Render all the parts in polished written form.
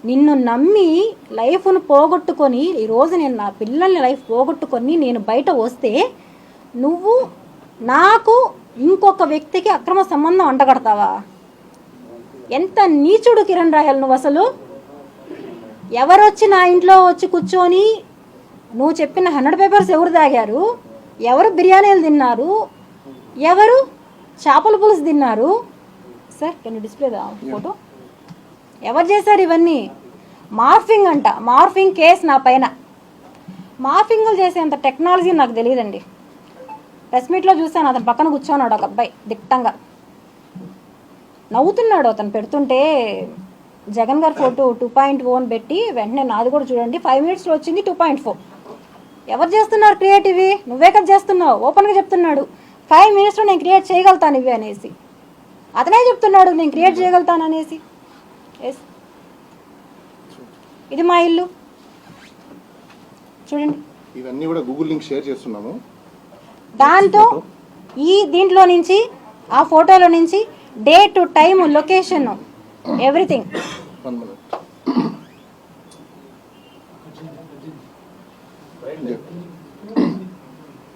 నిన్ను నమ్మి లైఫ్ను పోగొట్టుకొని ఈరోజు నేను నా పిల్లల్ని లైఫ్ పోగొట్టుకొని నేను బయట వస్తే నువ్వు నాకు ఇంకొక వ్యక్తికి అక్రమ సంబంధం అంటగడతావా? ఎంత నీచుడు కిరణ్ రాయల్ నువ్వు అసలు. ఎవరొచ్చి నా ఇంట్లో వచ్చి కూర్చొని నువ్వు చెప్పిన 100 పేపర్స్ ఎవరు తాగారు, ఎవరు బిర్యానీలు తిన్నారు, ఎవరు చేపల పులుసు తిన్నారు? Sir can you display the photo? ఎవరు చేశారు ఇవన్నీ? మార్ఫింగ్ అంట, మార్ఫింగ్ కేసు నా పైన. మార్ఫింగ్లు చేసేంత టెక్నాలజీ నాకు తెలియదండి. ప్రెస్ మీట్లో చూశాను, అతను పక్కన కూర్చోన్నాడు ఒక అబ్బాయి దిట్టంగా నవ్వుతున్నాడు. అతను పెడుతుంటే జగన్ గారి ఫోటో 2.1 పెట్టి వెంటనే నాది కూడా చూడండి 5 minutesలో వచ్చింది 2.4. ఎవరు చేస్తున్నారు క్రియేటివ్? నువ్వే కదా చేస్తున్నావు. ఓపెన్గా చెప్తున్నాడు 5 minutesలో నేను క్రియేట్ చేయగలుగుతాను ఇవి అనేసి. అతనే చెప్తున్నాడు నేను క్రియేట్ చేయగలుగుతాను అనేసి. ఎస్, ఇది మా ఇల్లు చూడండి. ఇవన్నీ కూడా గూగుల్ లింక్ షేర్ చేస్తున్నాము. దాంతో దీంట్లో నుంచి ఆ ఫోటోలో నుంచి డేట్, టైం, లొకేషన్, ఎవ్రీథింగ్.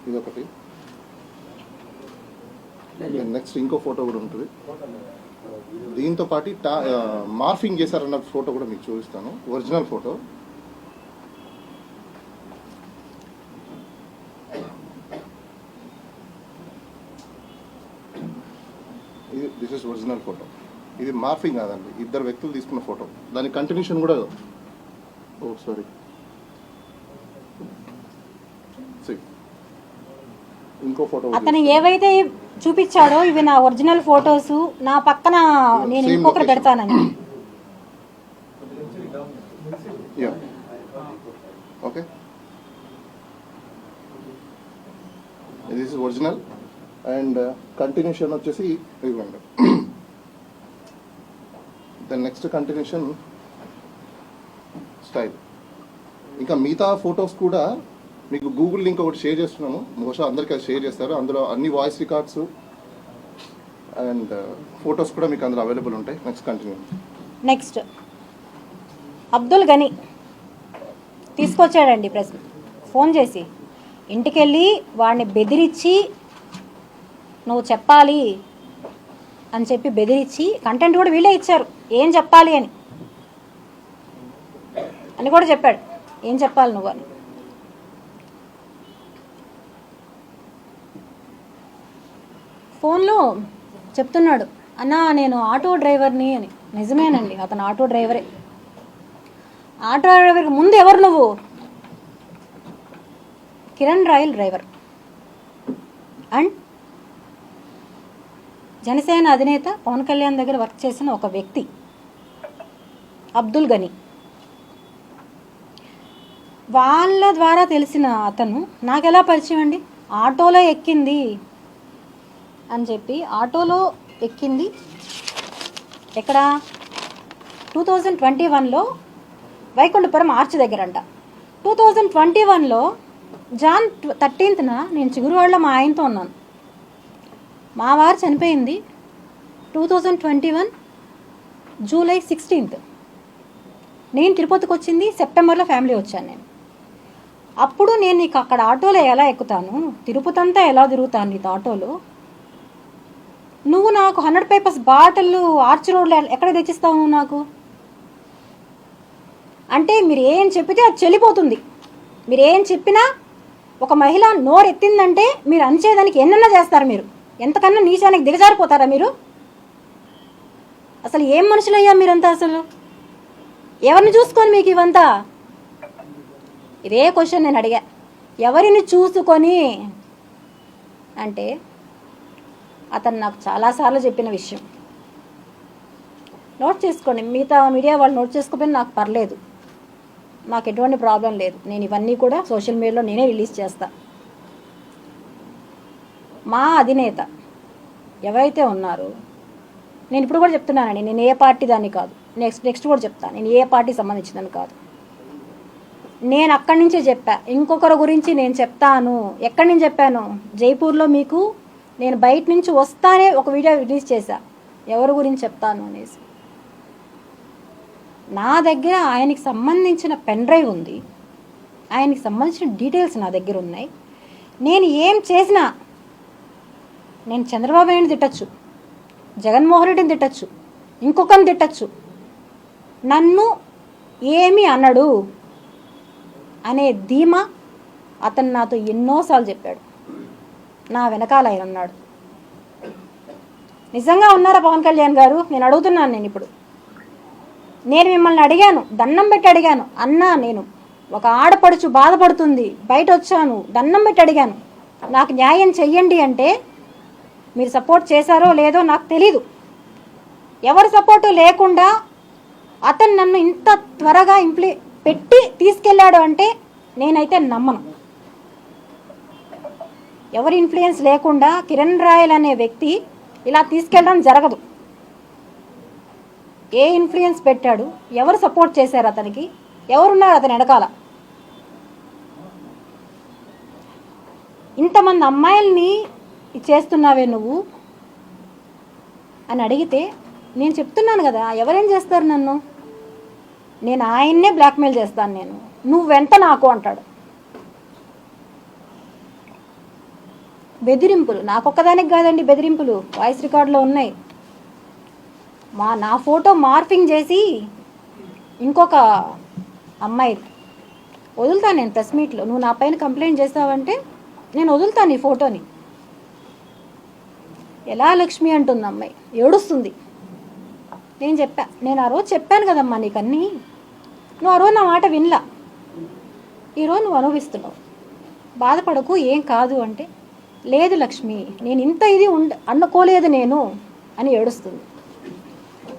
ఇదొకటి. నెక్స్ట్ ఇంకో ఫోటో కూడా ఉంటుంది. దీంతో పాటు మార్ఫింగ్ చేశారన్న ఫోటో కూడా మీకు చూపిస్తాను, original photo. This is original photo. ఇది మార్ఫింగ్ కాదండి, ఇద్దరు వ్యక్తులు తీసుకున్న ఫోటో. దాని కంటిన్యూషన్ కూడా సారీ ఇంకో ఫోటో. అతను ఏవైతే చూపించాడో ఇవి నా ఒరిజినల్ ఫోటోస్. నా పక్కన నేను ఇంకొకటి పెడతానని. Okay, this is original and continuation వచ్చేసి ఇవ్వండి. Then next continuation style. ఇంకా మిగతా ఫొటోస్ కూడా మీకు గూగుల్ లింక్ ఒకటి షేర్ చేస్తున్నాము, బహుశా అందరికీ అది షేర్ చేస్తారు. అందులో అన్ని వాయిస్ రికార్డ్స్ అండ్ ఫొటోస్ కూడా మీకు అందులో అవైలబుల్ ఉంటాయి. Next continue. నెక్స్ట్ అబ్దుల్ గని తీసుకొచ్చాడండి ప్రెస్ ఫోన్ చేసి, ఇంటికి వెళ్ళి వాడిని బెదిరించి నువ్వు చెప్పాలి అని చెప్పి బెదిరించి కంటెంట్ కూడా వీళ్ళే ఇచ్చారు ఏం చెప్పాలి అని కూడా చెప్పాడు. ఏం చెప్పాలి నువ్వు అని. ఫోన్లో చెప్తున్నాడు, అన్నా నేను ఆటో డ్రైవర్ని అని. నిజమేనండి, అతను ఆటో డ్రైవరే. ఆటో డ్రైవర్కి ముందు ఎవరు నువ్వు? Kiran royal driver and Janasena అధినేత పవన్ కళ్యాణ్ దగ్గర వర్క్ చేసిన ఒక వ్యక్తి అబ్దుల్ గని. వాళ్ళ ద్వారా తెలిసిన అతను నాకు ఎలా పరిచయం అండి? ఆటోలో ఎక్కింది అని చెప్పి, ఆటోలో ఎక్కింది ఎక్కడ? 2021లో వైకుంఠపురం ఆర్చ్ దగ్గర అంట. 2021లో జాన్ 13th నేను చిగురువాడలో మా ఆయనతో ఉన్నాను. మా వారు చనిపోయింది 2021 జూలై 16th. నేను తిరుపతికి వచ్చింది సెప్టెంబర్లో ఫ్యామిలీ వచ్చాను నేను. అప్పుడు నేను నీకు అక్కడ ఆటోలో ఎలా ఎక్కుతాను, తిరుపతి అంతా ఎలా తిరుగుతాను నీతో ఆటోలో? నువ్వు నాకు 100 పేపర్స్ బాటిల్ ఆర్చ్ రోడ్లో ఎక్కడ తెచ్చిస్తావు నువ్వు నాకు? అంటే మీరు ఏం చెప్పితే అది చెల్లిపోతుంది. మీరు ఏం చెప్పినా ఒక మహిళ నోరు ఎత్తిందంటే మీరు అంచేదానికి ఎన్నెన్నా చేస్తారు. మీరు ఎంతకన్నా నీచానికి దిగజారిపోతారా మీరు? అసలు ఏం మనుషులయ్యా మీరంతా? అసలు ఎవరిని చూసుకొని మీకు ఇవంతా? ఇదే క్వశ్చన్ నేను అడిగా, ఎవరిని చూసుకొని అంటే అతను నాకు చాలాసార్లు చెప్పిన విషయం. నోట్ చేసుకోండి, మిగతా మీడియా వాళ్ళు నోట్ చేసుకోకపోయినా నాకు పర్లేదు, నాకు ఎటువంటి ప్రాబ్లం లేదు. నేను ఇవన్నీ కూడా సోషల్ మీడియాలో నేనే రిలీజ్ చేస్తా. మా అధినేత ఎవరైతే ఉన్నారో, నేను ఇప్పుడు కూడా చెప్తున్నానండి, నేను ఏ పార్టీ దాన్ని కాదు. నెక్స్ట్ కూడా చెప్తాను, నేను ఏ పార్టీ సంబంధించిందని కాదు. నేను అక్కడి నుంచే చెప్పా. ఇంకొకరి గురించి నేను చెప్తాను. ఎక్కడి నుంచి చెప్పాను? జైపూర్లో మీకు నేను బయట నుంచి వస్తానే ఒక వీడియో రిలీజ్ చేశా, ఎవరి గురించి చెప్తాను అనేసి. నా దగ్గర ఆయనకి సంబంధించిన పెన్ డ్రైవ్ ఉంది, ఆయనకి సంబంధించిన డీటెయిల్స్ నా దగ్గర ఉన్నాయి. నేను ఏం చేసినా నేను చంద్రబాబు నాయుడిని తిట్టచ్చు, జగన్మోహన్ రెడ్డిని తిట్టచ్చు, ఇంకొకరిని తిట్టచ్చు, నన్ను ఏమీ అనడు అనే ధీమా అతను నాతో ఎన్నోసార్లు చెప్పాడు. నా వెనకాల ఆయన ఉన్నాడు. నిజంగా ఉన్నారా పవన్ కళ్యాణ్ గారు? నేను అడుగుతున్నాను. నేను మిమ్మల్ని అడిగాను, దండం పెట్టి అడిగాను, అన్నా నేను ఒక ఆడపడుచు బాధపడుతుంది, బయట వచ్చాను, దండం పెట్టి అడిగాను, నాకు న్యాయం చెయ్యండి అంటే మీరు సపోర్ట్ చేశారో లేదో నాకు తెలీదు. ఎవరి సపోర్టు లేకుండా అతను నన్ను ఇంత త్వరగా పెట్టి తీసుకెళ్ళాడు అంటే నేనైతే నమ్మను. ఎవరి ఇన్ఫ్లుయెన్స్ లేకుండా కిరణ్ రాయల్ అనే వ్యక్తి ఇలా తీసుకెళ్ళడం జరగదు. ఏ ఇన్ఫ్లుయెన్స్ పెట్టాడు, ఎవరు సపోర్ట్ చేశారు అతనికి, ఎవరున్నారు అతని వెనకాల? ఇంతమంది అమ్మాయిల్ని చేస్తున్నావే నువ్వు అని అడిగితే నేను చెప్తున్నాను కదా, ఎవరేం చేస్తారు నన్ను? నేను ఆయన్నే బ్లాక్మెయిల్ చేస్తాను. నువ్వెంత నాకు అంటాడు. బెదిరింపులు నాకొక్కదానికి కాదండి, బెదిరింపులు వాయిస్ రికార్డులో ఉన్నాయి. నా ఫోటో మార్ఫింగ్ చేసి ఇంకొక అమ్మాయి వదులుతాను నేను ప్రెస్ మీట్లో. నువ్వు నా పైన కంప్లైంట్ చేస్తావంటే నేను వదులుతాను ఈ ఫోటోని. ఎలా లక్ష్మి అంటుంది అమ్మాయి, ఏడుస్తుంది. నేను ఆ రోజు చెప్పాను కదమ్మా నీకన్నీ, నువ్వు ఆ రోజు నా మాట వినలా, ఈరోజు నువ్వు అనుభవిస్తున్నావు, బాధపడకు, ఏం కాదు అంటే, లేదు లక్ష్మి నేను ఇంత ఇది అనుకోలేదు నేను అని ఏడుస్తుంది.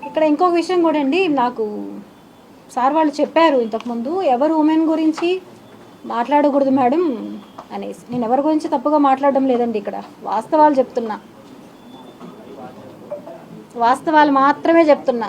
ఇక్కడ ఇంకొక విషయం కూడా అండి, నాకు సార్ వాళ్ళు చెప్పారు ఇంతకుముందు, ఎవరు ఉమెన్ గురించి మాట్లాడకూడదు మేడం అనేసి. నేను ఎవరి గురించి తప్పుగా మాట్లాడడం లేదండి, ఇక్కడ వాస్తవాలు చెప్తున్నా, వాస్తవాలు మాత్రమే చెప్తున్నా.